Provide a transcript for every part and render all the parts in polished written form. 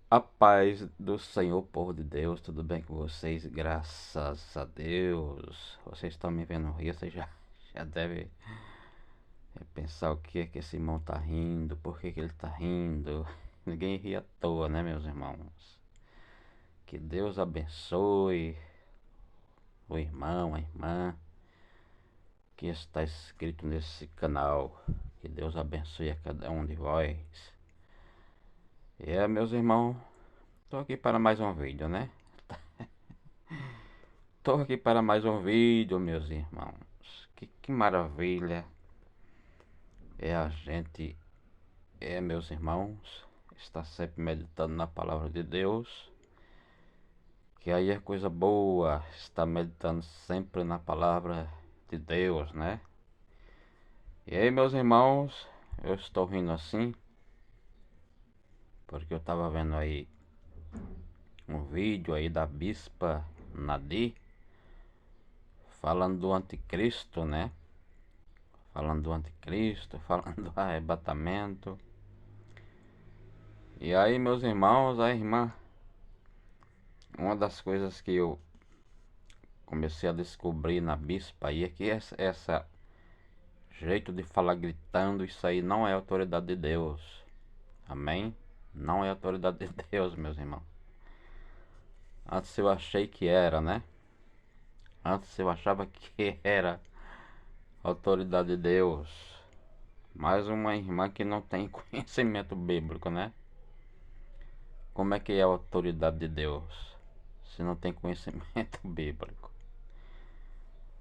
A paz do Senhor, povo de Deus, tudo bem com vocês? Graças a Deus. Vocês estão me vendo rir, você já deve pensar o que é que esse irmão tá rindo, por que que ele tá rindo. Ninguém ri à toa, né, meus irmãos? Que Deus abençoe o irmão, a irmã que está escrito nesse canal. Que Deus abençoe a cada um de vós. Meus irmãos, tô aqui para mais um vídeo, né? Tô aqui para mais um vídeo, meus irmãos. Que maravilha é a gente, meus irmãos, estar sempre meditando na palavra de Deus. Que aí é coisa boa, estar meditando sempre na palavra de Deus, né? E aí, meus irmãos, eu estou rindo assim porque eu tava vendo aí um vídeo aí da Bispa Nadir falando do anticristo, né? Falando do anticristo, falando do arrebatamento. E aí, meus irmãos, a irmã, uma das coisas que eu comecei a descobrir na bispa aí é que essa jeito de falar gritando, isso aí não é autoridade de Deus. Amém? Não é autoridade de Deus, meus irmãos. Antes eu achei que era, né? Antes eu achava que era autoridade de Deus. Mais uma irmã que não tem conhecimento bíblico, né? Como é que é a autoridade de Deus se não tem conhecimento bíblico?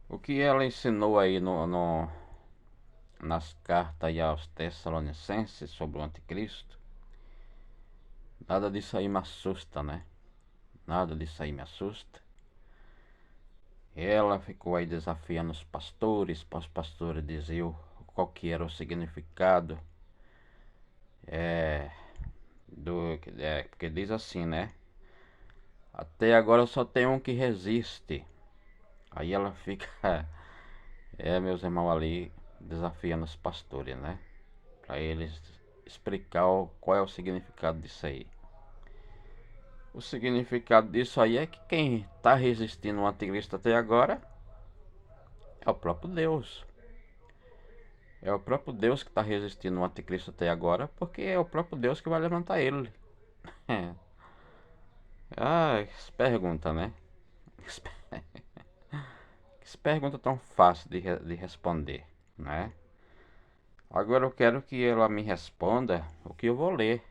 O que ela ensinou aí nas cartas aí aos Tessalonicenses sobre o anticristo, nada disso aí me assusta, né? Nada disso aí me assusta. Ela ficou aí desafiando os pastores, para os pastores diziam qual que era o significado porque diz assim, né? Até agora só tem um que resiste. Aí ela fica, meus irmãos ali desafiando os pastores, né? Para eles explicar qual é o significado disso aí. O significado disso aí é que quem está resistindo ao anticristo até agora é o próprio Deus. É o próprio Deus que está resistindo ao anticristo até agora, porque é o próprio Deus que vai levantar ele. É. Ah, que pergunta, né? Que pergunta tão fácil de responder, né? Agora eu quero que ela me responda o que eu vou ler.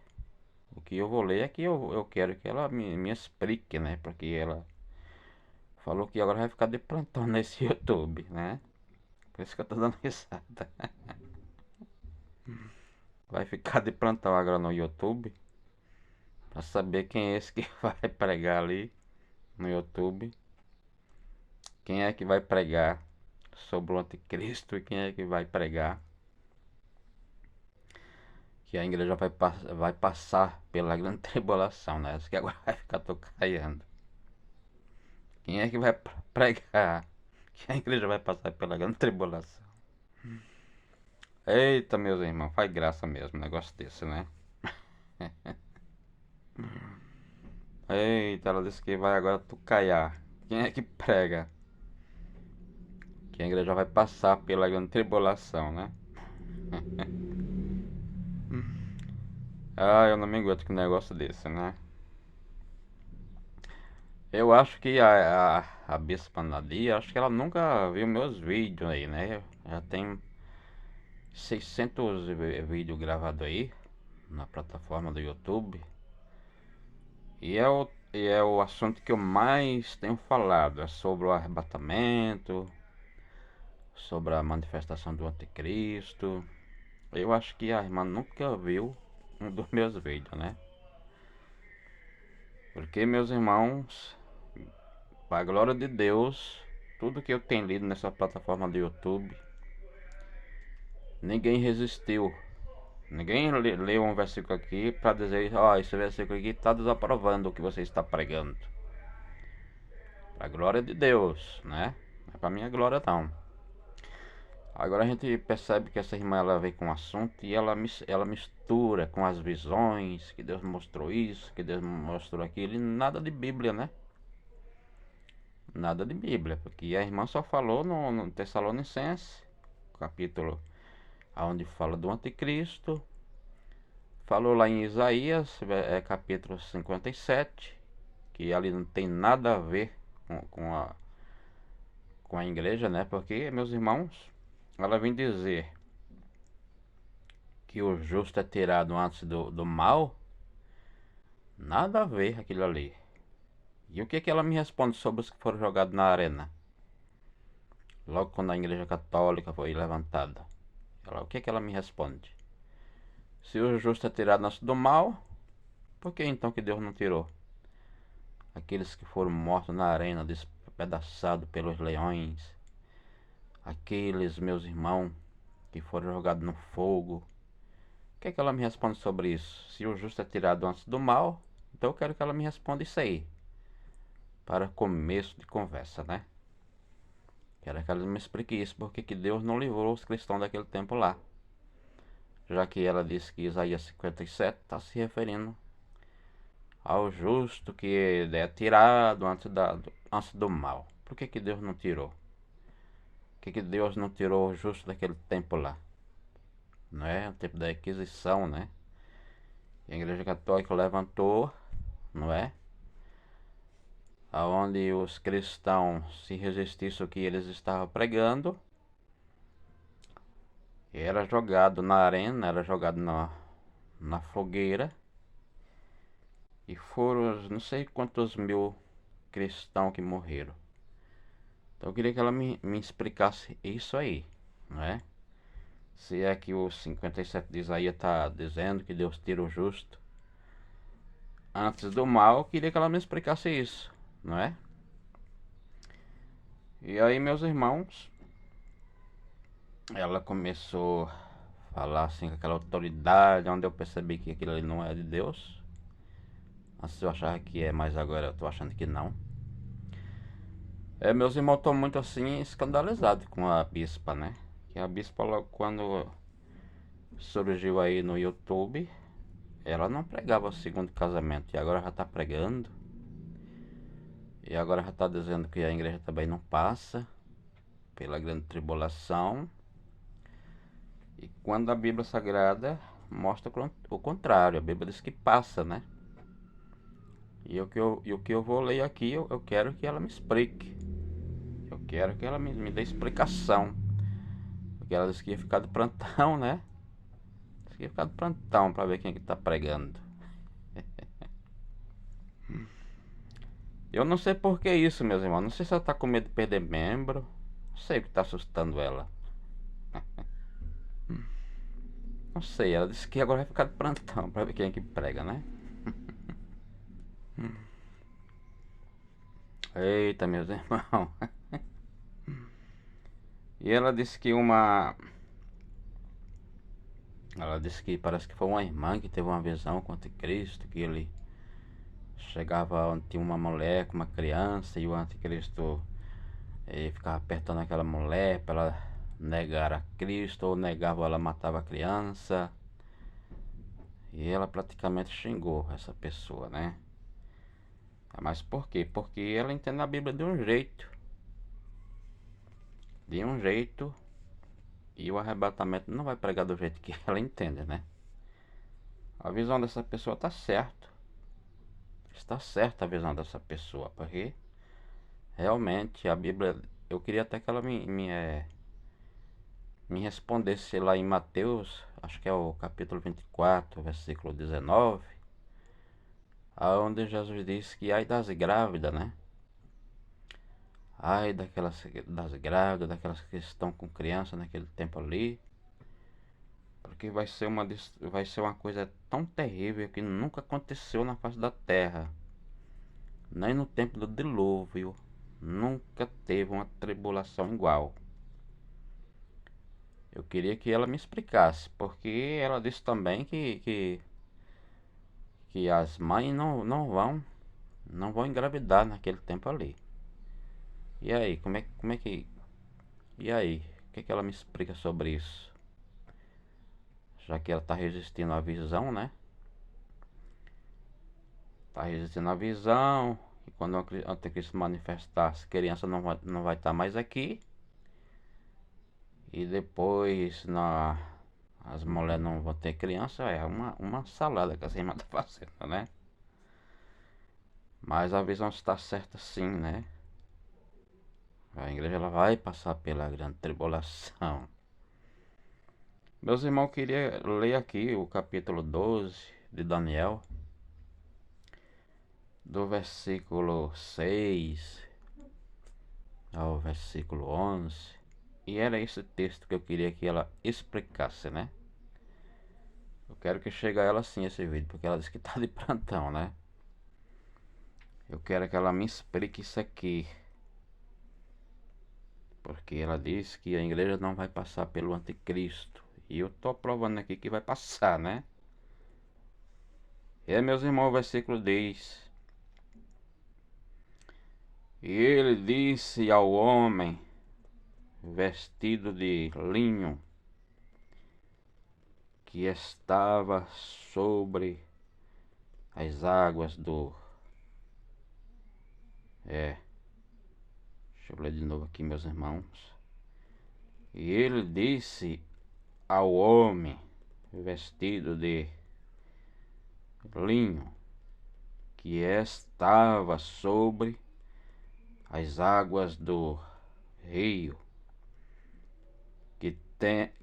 O que eu vou ler é que eu quero que ela me explique, né? Porque ela falou que agora vai ficar de plantão nesse YouTube, né? Por isso que eu tô dando risada. Vai ficar de plantão agora no YouTube. Pra saber quem é esse que vai pregar ali no YouTube. Quem é que vai pregar sobre o anticristo e quem é que vai pregar que a igreja vai passar pela grande tribulação, né? Isso que agora vai ficar tocaiando. Quem é que vai pregar que a igreja vai passar pela grande tribulação? Eita, meus irmãos, faz graça mesmo um negócio desse, né? Eita, ela disse que vai agora tucaiar. Quem é que prega que a igreja vai passar pela grande tribulação, né? Ah, eu não me aguento com um negócio desse, né? Eu acho que a Bispa Nadia, acho que ela nunca viu meus vídeos aí, né? Já tem 600 vídeos gravados aí na plataforma do YouTube. E é o assunto que eu mais tenho falado, é sobre o arrebatamento, sobre a manifestação do anticristo. Eu acho que a irmã nunca viu um dos meus vídeos, né? Porque, meus irmãos, para a glória de Deus, tudo que eu tenho lido nessa plataforma do YouTube, ninguém resistiu. Ninguém leu um versículo aqui para dizer, esse versículo aqui está desaprovando o que você está pregando. Para a glória de Deus, né? Não é para minha glória não. Agora a gente percebe que essa irmã ela vem com um assunto e ela mistura com as visões, que Deus mostrou isso, que Deus mostrou aquilo, e nada de Bíblia, né? Nada de Bíblia, porque a irmã só falou no Tessalonicense, capítulo onde fala do anticristo, falou lá em Isaías, capítulo 57, que ali não tem nada a ver com a igreja, né? Porque, meus irmãos, ela vem dizer que o justo é tirado antes do mal, nada a ver aquilo ali. E o que que ela me responde sobre os que foram jogados na arena? Logo quando a igreja católica foi levantada. O que que ela me responde? Se o justo é tirado antes do mal, por que então que Deus não tirou aqueles que foram mortos na arena, despedaçados pelos leões, aqueles meus irmãos que foram jogados no fogo? O que é que ela me responde sobre isso? Se o justo é tirado antes do mal, então eu quero que ela me responda isso aí, para começo de conversa, né? Quero que ela me explique isso, porque que Deus não livrou os cristãos daquele tempo lá. Já que ela disse que Isaías 57 está se referindo ao justo que é tirado antes do mal. Por que que Deus não tirou? Por que que Deus não tirou o justo daquele tempo lá? Não é? O tempo da Inquisição, né? E a Igreja Católica levantou, não é? Aonde os cristãos se resistissem ao que eles estavam pregando, era jogado na arena, era jogado na fogueira, e foram não sei quantos mil cristãos que morreram. Então eu queria que ela me explicasse isso aí, não é? Se é que o 57 de Isaías está dizendo que Deus tira o justo antes do mal, eu queria que ela me explicasse isso, não é? E aí, meus irmãos, ela começou a falar assim com aquela autoridade, onde eu percebi que aquilo ali não é de Deus. Antes eu achava que é, mas agora eu tô achando que não. Meus irmãos estão muito assim escandalizados com a bispa, né? Que a bispa, logo quando surgiu aí no YouTube, ela não pregava o segundo casamento, e agora já tá pregando. E agora já tá dizendo que a igreja também não passa pela grande tribulação. E quando a Bíblia Sagrada mostra o contrário, a Bíblia diz que passa, né? E o que eu vou ler aqui, eu quero que ela me explique. Eu quero que ela me dê explicação. Porque ela disse que ia ficar de plantão, né? Disse que ia ficar de plantão pra ver quem é que tá pregando. Eu não sei por que isso, meus irmãos. Não sei se ela tá com medo de perder membro. Não sei o que tá assustando ela. Não sei, ela disse que agora vai ficar de plantão pra ver quem é que prega, né? Eita, meus irmãos. E ela disse que Ela disse que parece que foi uma irmã que teve uma visão com o anticristo, que ele chegava onde tinha uma mulher com uma criança e o anticristo ficava apertando aquela mulher para ela negar a Cristo, ou negava, ela matava a criança. E ela praticamente xingou essa pessoa, né? Mas por quê? Porque ela entende a Bíblia de um jeito. De um jeito. E o arrebatamento não vai pregar do jeito que ela entende, né? A visão dessa pessoa está certo. Está certa a visão dessa pessoa. Porque realmente a Bíblia... Eu queria até que ela me respondesse lá em Mateus, acho que é o capítulo 24, versículo 19, aonde Jesus diz que ai das grávidas, né? Ai das grávidas, daquelas que estão com criança naquele tempo ali, porque vai ser uma coisa tão terrível que nunca aconteceu na face da terra, nem no tempo do dilúvio, nunca teve uma tribulação igual. Eu queria que ela me explicasse, porque ela disse também que as mães não vão engravidar naquele tempo ali. E aí, como é que... E aí? que ela me explica sobre isso? Já que ela está resistindo à visão, né? Está resistindo à visão. E quando o anticristo manifestar, as crianças não vai estar mais aqui. E depois as mulheres não vão ter criança. É uma salada que essa irmã está fazendo, né? Mas a visão está certa sim, né? A igreja ela vai passar pela grande tribulação. Meus irmãos, queria ler aqui o capítulo 12 de Daniel, do versículo 6 ao versículo 11. E era esse texto que eu queria que ela explicasse, né? Eu quero que chegue a ela sim esse vídeo, porque ela disse que tá de plantão, né? Eu quero que ela me explique isso aqui. Porque ela disse que a igreja não vai passar pelo anticristo. E eu tô provando aqui que vai passar, né? E meus irmãos, o versículo diz: E ele disse ao homem vestido de linho que estava sobre as águas do... Deixa eu ler de novo aqui, meus irmãos. E ele disse ao homem vestido de linho que estava sobre as águas do rio,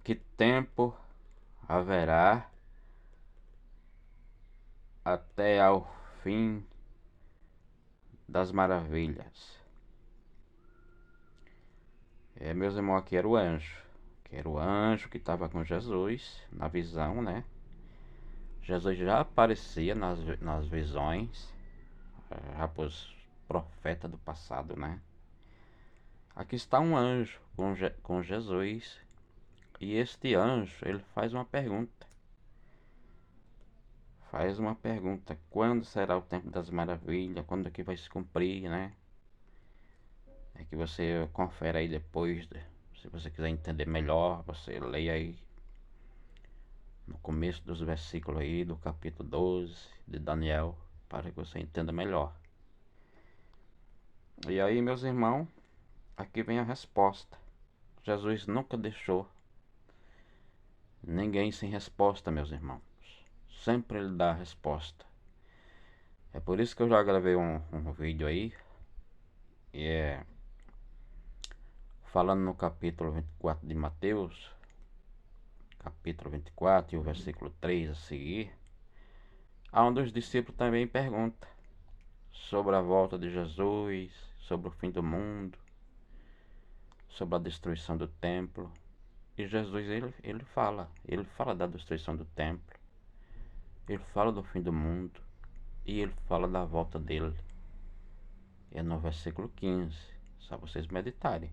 que tempo haverá até ao fim das maravilhas. Meus irmãos, aqui era o anjo. Que era o anjo que estava com Jesus na visão, né? Jesus já aparecia nas visões, já para os profetas do passado, né? Aqui está um anjo com Jesus. E este anjo, ele faz uma pergunta. Quando será o tempo das maravilhas? Quando é que vai se cumprir, né? É que você confere aí depois. Se você quiser entender melhor, você leia aí no começo dos versículos aí do capítulo 12 de Daniel, para que você entenda melhor. E aí, meus irmãos, aqui vem a resposta. Jesus nunca deixou ninguém sem resposta, meus irmãos. Sempre ele dá a resposta. É por isso que eu já gravei um vídeo aí, e falando no capítulo 24 de Mateus, capítulo 24 e o versículo 3 a seguir, onde os discípulos também perguntam sobre a volta de Jesus, sobre o fim do mundo, sobre a destruição do templo. E Jesus ele fala da destruição do templo, ele fala do fim do mundo e ele fala da volta dele. É no versículo 15, só vocês meditarem.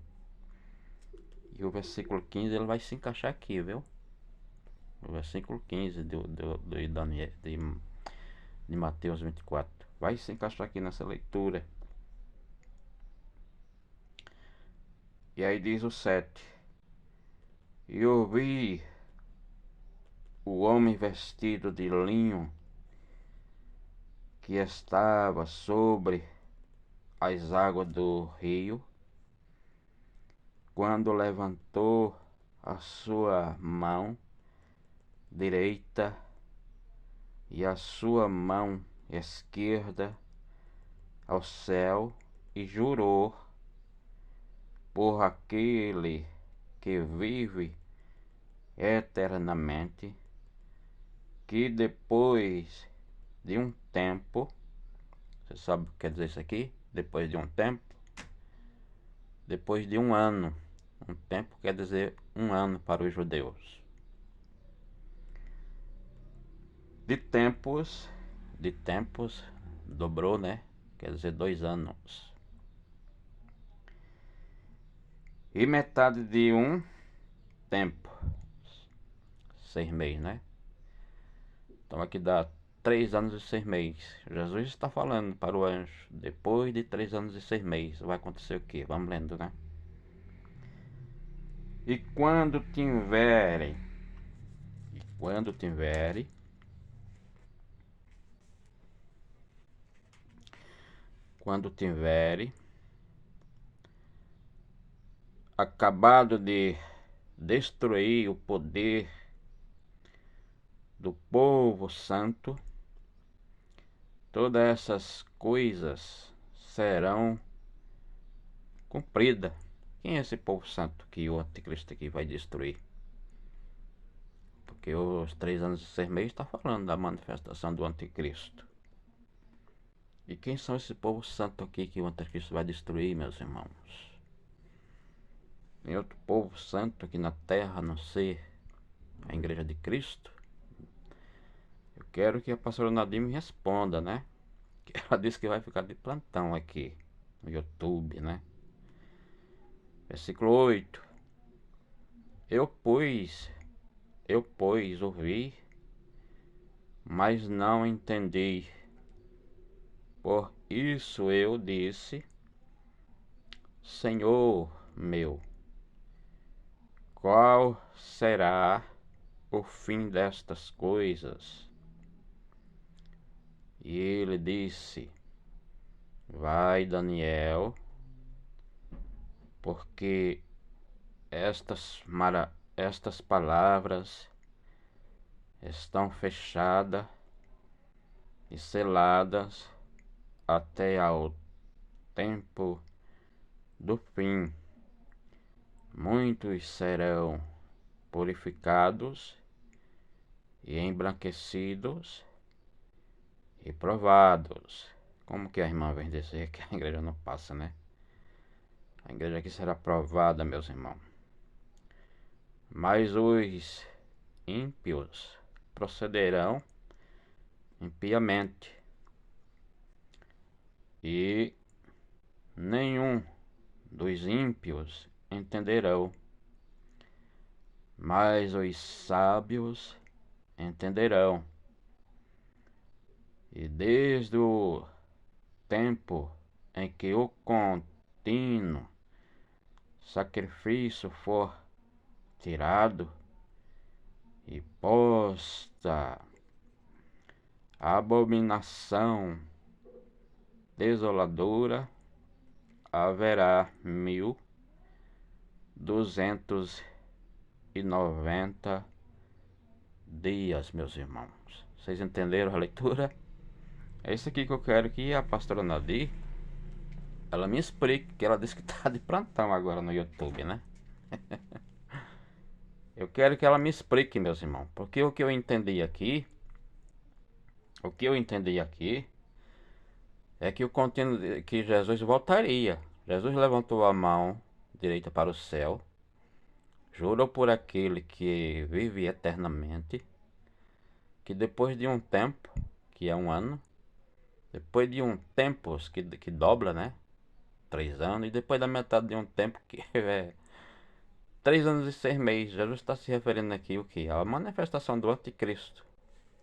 E o versículo 15 ele vai se encaixar aqui, viu? O versículo 15 de Mateus 24 vai se encaixar aqui nessa leitura. E aí diz o 7: E ouvi o homem vestido de linho que estava sobre as águas do rio, quando levantou a sua mão direita e a sua mão esquerda ao céu e jurou por aquele que vive eternamente, que depois de um tempo, você sabe o que quer dizer isso aqui? Depois de um tempo, depois de um ano. Um tempo quer dizer um ano para os judeus. De tempos dobrou, né? Quer dizer 2 anos. E metade de um tempo, 6 meses, né? Então aqui dá 3 anos e 6 meses. Jesus está falando para o anjo: depois de 3 anos e 6 meses vai acontecer o que? Vamos lendo, né? E quando tiverem, e quando tiverem quando tiverem acabado de destruir o poder do povo santo, todas essas coisas serão cumpridas. Quem é esse povo santo que o anticristo aqui vai destruir? Porque os 3 anos e 6 meses está falando da manifestação do anticristo. E quem são esse povo santo aqui que o anticristo vai destruir, meus irmãos? Tem outro povo santo aqui na terra, a não ser a Igreja de Cristo? Eu quero que a pastora Nadir me responda, né? Que ela disse que vai ficar de plantão aqui no YouTube, né? Versículo 8. Eu, pois, ouvi, mas não entendi. Por isso eu disse: Senhor meu, qual será o fim destas coisas? E ele disse: Vai, Daniel, porque estas palavras estão fechadas e seladas até ao tempo do fim. Muitos serão purificados e embranquecidos e provados. Como que a irmã vem dizer que a igreja não passa, né? A igreja aqui será provada, meus irmãos. Mas os ímpios procederão impiamente, e nenhum dos ímpios entenderão, mas os sábios entenderão. E desde o tempo em que o contínuo sacrifício for tirado e posta a abominação desoladora, haverá 1290 dias, meus irmãos. Vocês entenderam a leitura? É isso aqui que eu quero que a pastora Nadir ela me explique, que ela disse que está de plantão agora no YouTube, né? Eu quero que ela me explique, meus irmãos, porque o que eu entendi aqui é que o contínuo que Jesus voltaria. Jesus levantou a mão direita para o céu, jurou por aquele que vive eternamente, que depois de um tempo, que é um ano, depois de um tempo que dobra, né? 3 anos, e depois da metade de um tempo que é 3 anos e 6 meses. Jesus está se referindo aqui o que? A manifestação do anticristo.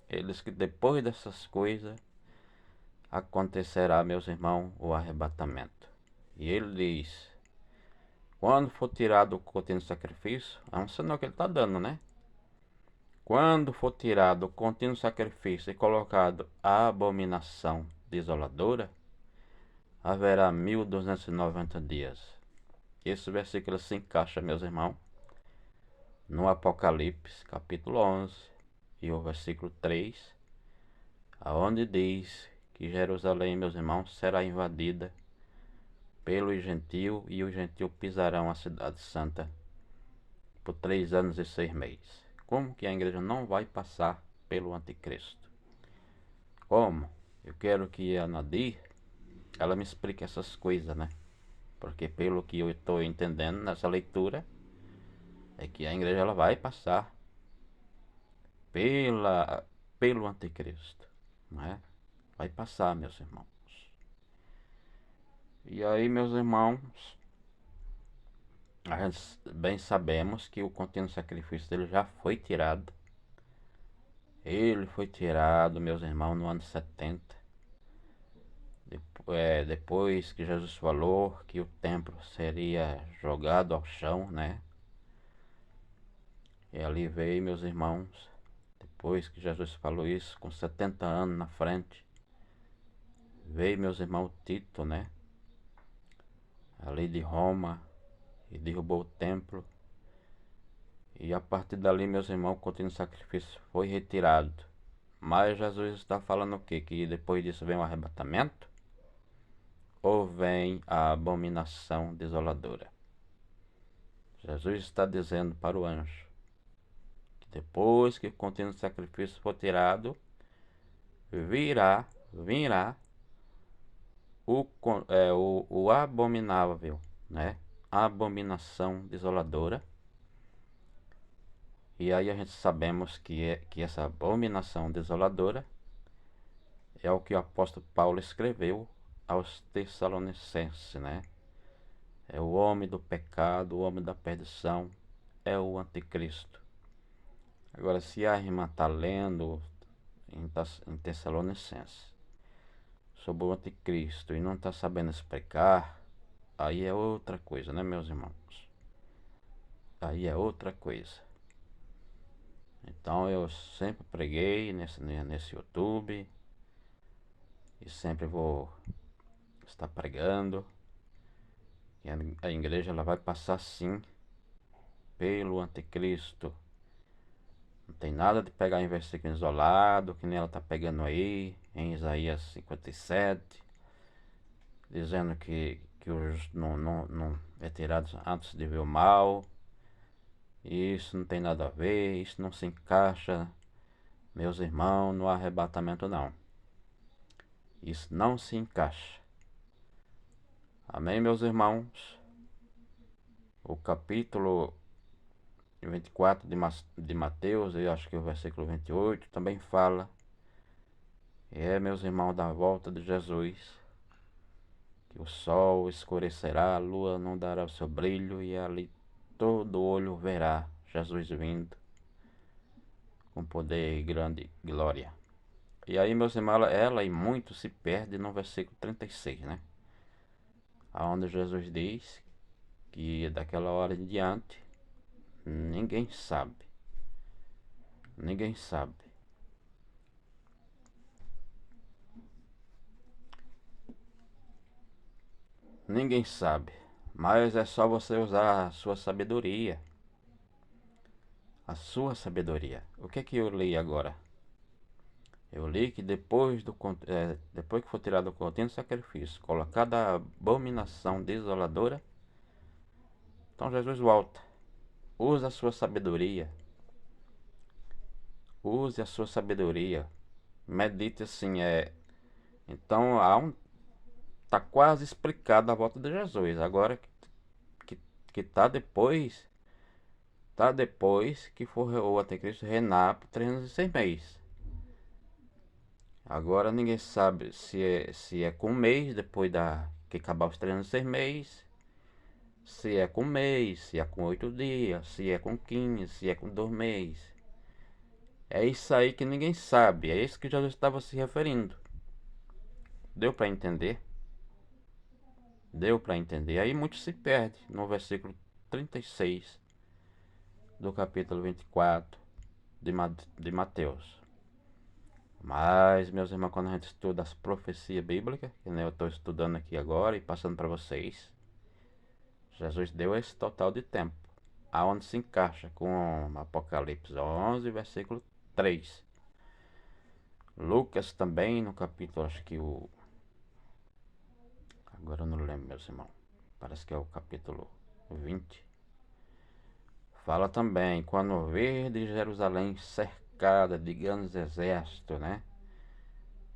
Ele diz que depois dessas coisas acontecerá, meus irmãos, o arrebatamento. E ele diz: quando for tirado o contínuo sacrifício, é um sinal que ele está dando, né? Quando for tirado o contínuo sacrifício e colocado a abominação desoladora, haverá 1290 dias. Esse versículo se encaixa, meus irmãos, no Apocalipse, capítulo 11, e o versículo 3, aonde diz que Jerusalém, meus irmãos, será invadida pelos gentios, e os gentios pisarão a cidade santa por 3 anos e 6 meses. Como que a igreja não vai passar pelo anticristo? Como? Eu quero que a Nadir ela me explique essas coisas, né? Porque pelo que eu estou entendendo nessa leitura, é que a igreja ela vai passar pelo anticristo, não é? Vai passar, meus irmãos. E aí, meus irmãos, nós bem sabemos que o contínuo sacrifício dele já foi tirado. Ele foi tirado, meus irmãos, no ano 70. Depois que Jesus falou que o templo seria jogado ao chão, né? E ali veio, meus irmãos, depois que Jesus falou isso, com 70 anos na frente, veio, meus irmãos, Tito, né? Ali de Roma, e derrubou o templo. E a partir dali, meus irmãos, o contínuo sacrifício foi retirado. Mas Jesus está falando o quê? Que depois disso vem o arrebatamento? Ou vem a abominação desoladora? Jesus está dizendo para o anjo que depois que o contínuo sacrifício for tirado, virá o abominável, né? A abominação desoladora. E aí a gente sabemos que essa abominação desoladora é o que o apóstolo Paulo escreveu aos Tessalonicenses, né? É o homem do pecado, o homem da perdição, é o anticristo. Agora, se a irmã está lendo em Tessalonicenses sobre o anticristo e não está sabendo explicar, aí é outra coisa, né, meus irmãos? Aí é outra coisa. Então eu sempre preguei nesse YouTube e sempre vou estar pregando que a igreja ela vai passar sim pelo anticristo. Não tem nada de pegar em versículo isolado, que nem ela está pegando aí em Isaías 57, dizendo que os não é tirado antes de ver o mal. Isso não tem nada a ver, isso não se encaixa, meus irmãos, no arrebatamento não. Isso não se encaixa. Amém, meus irmãos? O capítulo 24 de Mateus, eu acho que o versículo 28, também fala. Meus irmãos, da volta de Jesus, que o sol escurecerá, a lua não dará o seu brilho, e ali todo olho verá Jesus vindo com poder e grande glória. E aí, meus irmãos, ela e muito se perde no versículo 36, né? Onde Jesus diz que daquela hora em diante ninguém sabe. Ninguém sabe. Ninguém sabe. Mas é só você usar a sua sabedoria. A sua sabedoria. O que é que eu li agora? Eu li que depois que for tirado o contínuo sacrifício, colocada a abominação desoladora, então Jesus volta. Use a sua sabedoria. Use a sua sabedoria. Medite assim, Então tá quase explicado a volta de Jesus. Agora que tá depois que for o anticristo reinar por 306 meses. Agora ninguém sabe se é com um mês depois que acabar os 306 meses, se é com um mês, se é com 8 dias, se é com 15, se é com 2 meses. É isso aí que ninguém sabe. É isso que Jesus estava se referindo. Deu para entender? Deu para entender. Aí muito se perde no versículo 36 do capítulo 24 de Mateus. Mas, meus irmãos, quando a gente estuda as profecias bíblicas, que nem eu estou estudando aqui agora e passando para vocês, Jesus deu esse total de tempo, aonde se encaixa com Apocalipse 11, versículo 3. Lucas também, no capítulo, acho que agora eu não lembro, meus irmãos, parece que é o capítulo 20. Fala também, quando vir de Jerusalém cercada de grandes exércitos, né?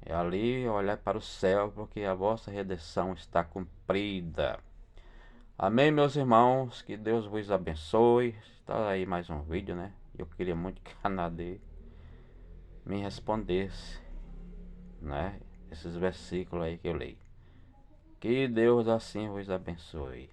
É ali olhar para o céu, porque a vossa redenção está cumprida. Amém, meus irmãos, que Deus vos abençoe. Está aí mais um vídeo, né? Eu queria muito que a Nadê me respondesse, né? Esses versículos aí que eu leio. Que Deus assim vos abençoe.